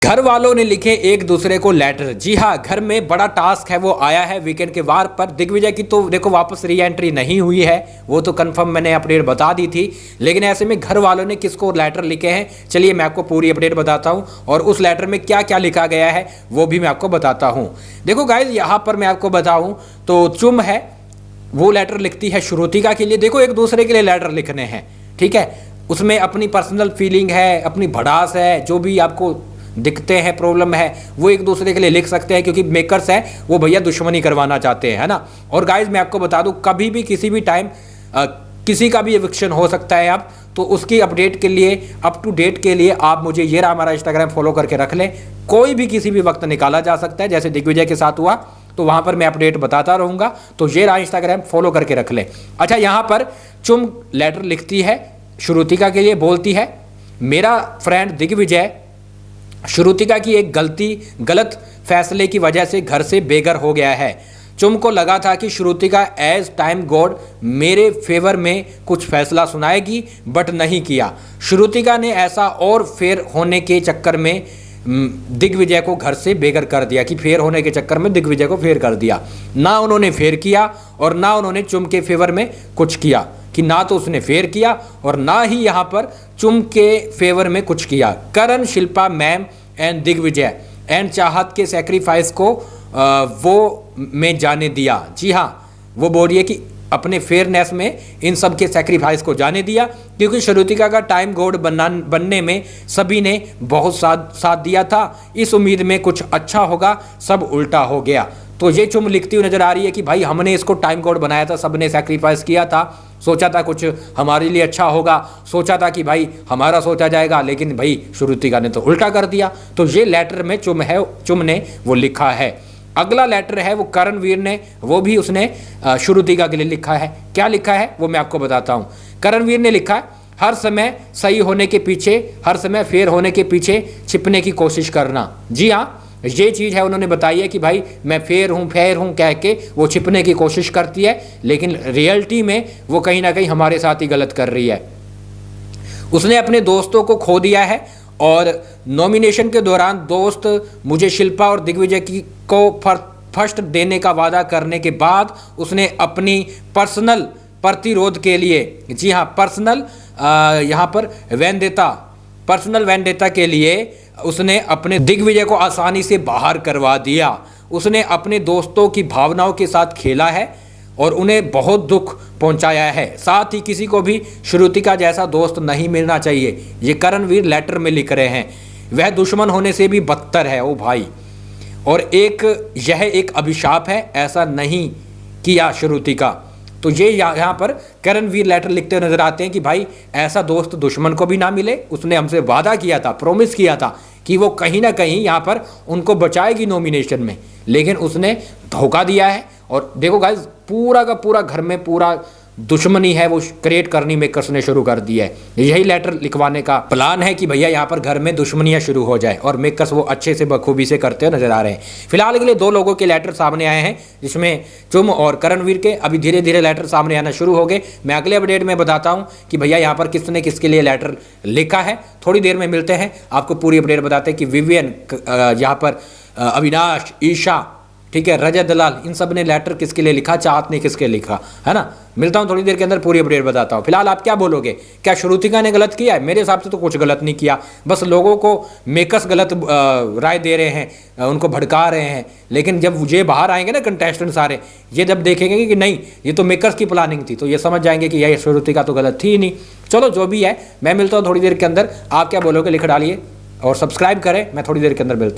घर वालों ने लिखे एक दूसरे को लेटर। जी हाँ, घर में बड़ा टास्क है वो आया है वीकेंड के वार पर। दिग्विजय की तो देखो वापस री एंट्री नहीं हुई है, वो तो कंफर्म मैंने अपडेट बता दी थी। लेकिन ऐसे में घर वालों ने किसको लेटर लिखे हैं, चलिए मैं आपको पूरी अपडेट बताता हूँ और उस लेटर में क्या क्या लिखा गया है वो भी मैं आपको बताता हूँ। देखो गाइज, यहाँ पर मैं आपको बताऊँ तो चुम है वो लेटर लिखती है श्रुतिका के लिए। देखो एक दूसरे के लिए लेटर लिखने हैं, ठीक है, उसमें अपनी पर्सनल फीलिंग है, अपनी भड़ास है, जो भी आपको दिखते हैं प्रॉब्लम है वो एक दूसरे के लिए लिख सकते हैं, क्योंकि मेकर्स हैं वो भैया दुश्मनी करवाना चाहते हैं, है ना। और गाइज मैं आपको बता दूं, कभी भी किसी भी टाइम किसी का भी एविक्शन हो सकता है। आप तो उसकी अपडेट के लिए, अप टू डेट के लिए आप मुझे ये रहा हमारा इंस्टाग्राम फॉलो करके रख लें। कोई भी किसी भी वक्त निकाला जा सकता है, जैसे दिग्विजय के साथ हुआ तो वहां पर मैं अपडेट बताता रहूंगा। तो ये रहा इंस्टाग्राम, फॉलो करके रख लें। अच्छा, यहाँ पर चुम लेटर लिखती है श्रुतिका के लिए, बोलती है मेरा फ्रेंड दिग्विजय श्रुतिका की एक गलत फैसले की वजह से घर से बेघर हो गया है। चुम को लगा था कि श्रुतिका एज टाइम गॉड मेरे फेवर में कुछ फैसला सुनाएगी, बट नहीं किया। श्रुतिका ने ऐसा और फेर होने के चक्कर में दिग्विजय को घर से बेघर कर दिया, कि फेर होने के चक्कर में दिग्विजय को फेर कर दिया। ना उन्होंने फेर किया और ना उन्होंने चुम के फेवर में कुछ किया, कि ना तो उसने फेर किया और ना ही यहाँ पर चुम के फेवर में कुछ किया। Karan, Shilpa ma'am and Digvijay and Chahat के सेक्रीफाइस को वो में जाने दिया। जी हाँ, वो बोल रही है कि अपने फेयरनेस में इन सब के सेक्रीफाइस को जाने दिया, क्योंकि श्रुतिका का टाइम गॉड बनने में सभी ने बहुत साथ दिया था। इस उम्मीद में कुछ अच्छा होगा, सब उल्टा हो गया। तो ये चुम लिखती हुई नजर आ रही है कि भाई हमने इसको टाइम गॉड बनाया था, सबने सेक्रीफाइस किया था, सोचा था कुछ हमारे लिए अच्छा होगा, सोचा था कि भाई हमारा सोचा जाएगा, लेकिन भाई श्रुतिका ने तो उल्टा कर दिया। तो ये लेटर में चुम ने वो लिखा है। अगला लेटर है वो करणवीर ने, वो भी उसने श्रुतिका के लिए लिखा है। क्या लिखा है वो मैं आपको बताता हूँ। करणवीर ने लिखा है हर समय सही होने के पीछे, हर समय फेयर होने के पीछे छिपने की कोशिश करना। जी हाँ, ये चीज़ है उन्होंने बताई है कि भाई मैं फेयर हूँ कह के वो छिपने की कोशिश करती है, लेकिन रियलिटी में वो कहीं ना कहीं हमारे साथ ही गलत कर रही है। उसने अपने दोस्तों को खो दिया है और नॉमिनेशन के दौरान दोस्त मुझे शिल्पा और दिग्विजय की को फर्स्ट देने का वादा करने के बाद उसने अपनी पर्सनल प्रतिरोध के लिए, जी हाँ पर्सनल यहाँ पर पर्सनल वेंडेटा के लिए उसने अपने दिग्विजय को आसानी से बाहर करवा दिया। उसने अपने दोस्तों की भावनाओं के साथ खेला है और उन्हें बहुत दुख पहुंचाया है। साथ ही किसी को भी श्रुतिका जैसा दोस्त नहीं मिलना चाहिए, ये करणवीर लेटर में लिख रहे हैं। वह दुश्मन होने से भी बदतर है ओ भाई, और यह एक अभिशाप है, ऐसा नहीं किया श्रुतिका। तो ये यहाँ पर करणवीर लेटर लिखते हुए नजर आते हैं कि भाई ऐसा दोस्त दुश्मन को भी ना मिले। उसने हमसे वादा किया था, प्रॉमिस किया था कि वो कहीं ना कहीं यहाँ पर उनको बचाएगी नॉमिनेशन में, लेकिन उसने धोखा दिया है। और देखो गाइस, पूरा का पूरा घर में पूरा दुश्मनी है वो क्रिएट करनी मेकर्स ने शुरू कर दी है। यही लेटर लिखवाने का प्लान है कि भैया यहाँ पर घर में दुश्मनियाँ शुरू हो जाए, और मेकर्स वो अच्छे से बखूबी से करते हुए नजर आ रहे हैं। फिलहाल के लिए 2 लोगों के लेटर सामने आए हैं, जिसमें चुम और करणवीर के। अभी धीरे धीरे लेटर सामने आना शुरू हो गए। मैं अगले अपडेट में बताता हूँ कि भैया यहाँ पर किसने किसके लिए लेटर लिखा है। थोड़ी देर में मिलते हैं, आपको पूरी अपडेट बताते हैं कि विवियन, यहाँ पर अविनाश, ईशा, ठीक है, रजत दलाल, इन सब ने लेटर किसके लिए लिखा, चाहत ने किसके लिखा, है ना। मिलता हूँ थोड़ी देर के अंदर, पूरी अपडेट बताता हूँ। फिलहाल आप क्या बोलोगे, क्या श्रुतिका ने गलत किया है? मेरे हिसाब से तो कुछ गलत नहीं किया, बस लोगों को मेकर्स गलत राय दे रहे हैं, उनको भड़का रहे हैं। लेकिन जब ये बाहर आएंगे ना कंटेस्टेंट सारे, ये जब देखेंगे कि नहीं ये तो मेकर्स की प्लानिंग थी, तो ये समझ जाएंगे कि यह श्रुतिका तो गलत थी ही नहीं। चलो जो भी है, मैं मिलता हूँ थोड़ी देर के अंदर। आप क्या बोलोगे लिख डालिए और सब्सक्राइब करें। मैं थोड़ी देर के अंदर मिलता हूँ।